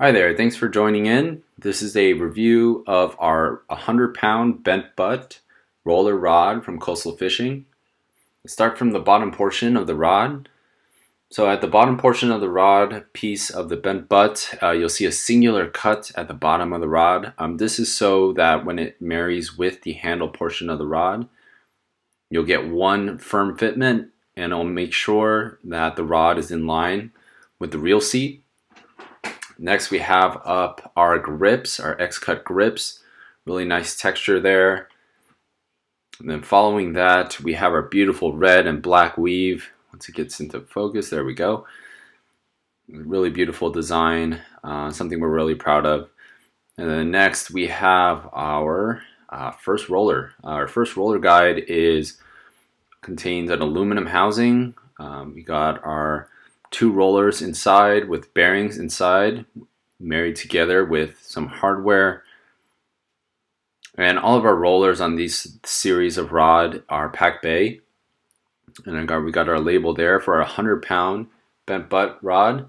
Hi there, thanks for joining in. This is a review of our 100-pound bent butt roller rod from Coastal Fishing. Let's start from the bottom portion of the rod. So at the bottom portion of the rod piece of the bent butt, you'll see a singular cut at the bottom of the rod. This is so that when it marries with the handle portion of the rod, you'll get one firm fitment and it'll make sure that the rod is in line with the reel seat. Next we have up our grips, our X-cut grips. Really nice texture there. And then following that, we have our beautiful red and black weave. Once it gets into focus, there we go. Really beautiful design, something we're really proud of. And then next we have our first roller. Our first roller guide contains an aluminum housing. We got our two rollers inside with bearings inside, married together with some hardware. And all of our rollers on these series of rod are Pac Bay. And we got our label there for our 100-pound bent butt rod.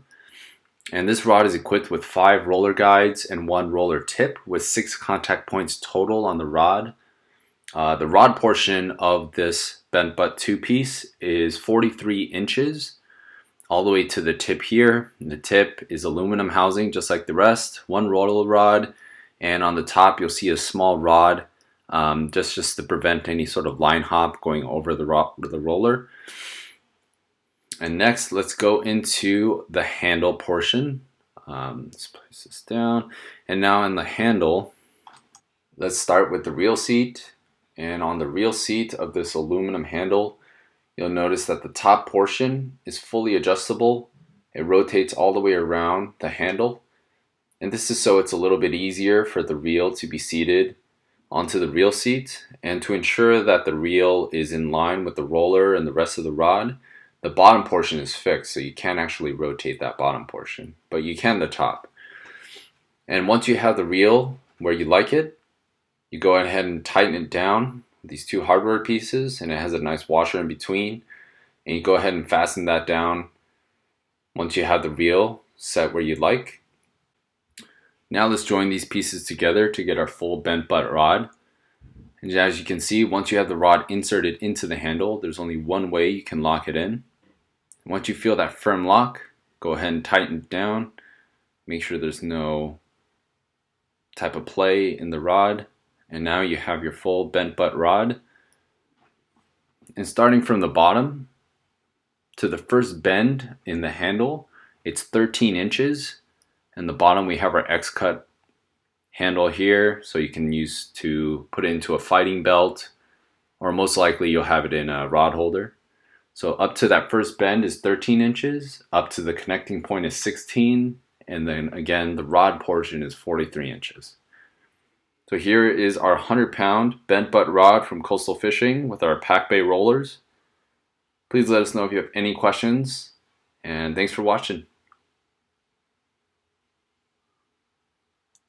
And this rod is equipped with 5 roller guides and 1 roller tip with 6 contact points total on the rod. The rod portion of this bent butt 2-piece is 43 inches. All the way to the tip here. And the tip is aluminum housing just like the rest, 1 roller rod, and on the top you'll see a small rod just to prevent any sort of line hop going over the roller. And next let's go into the handle portion. Let's place this down, and now in the handle let's start with the reel seat. And on the reel seat of this aluminum handle, you'll notice that the top portion is fully adjustable. It rotates all the way around the handle. And this is so it's a little bit easier for the reel to be seated onto the reel seat. And to ensure that the reel is in line with the roller and the rest of the rod, the bottom portion is fixed, so you can't actually rotate that bottom portion, but you can the top. And once you have the reel where you like it, you go ahead and tighten it down. These 2 hardware pieces, and it has a nice washer in between, and you go ahead and fasten that down once you have the reel set where you'd like. Now let's join these pieces together to get our full bent butt rod. And as you can see, once you have the rod inserted into the handle, there's only one way you can lock it in. Once you feel that firm lock, go ahead and tighten it down. Make sure there's no type of play in the rod. And now you have your full bent butt rod. And starting from the bottom to the first bend in the handle, it's 13 inches. And the bottom we have our X-cut handle here, so you can use to put it into a fighting belt, or most likely you'll have it in a rod holder. So up to that first bend is 13 inches, up to the connecting point is 16, and then again the rod portion is 43 inches. So here is our 100-pound bent butt rod from Coastal Fishing with our Pac Bay rollers. Please let us know if you have any questions, and thanks for watching.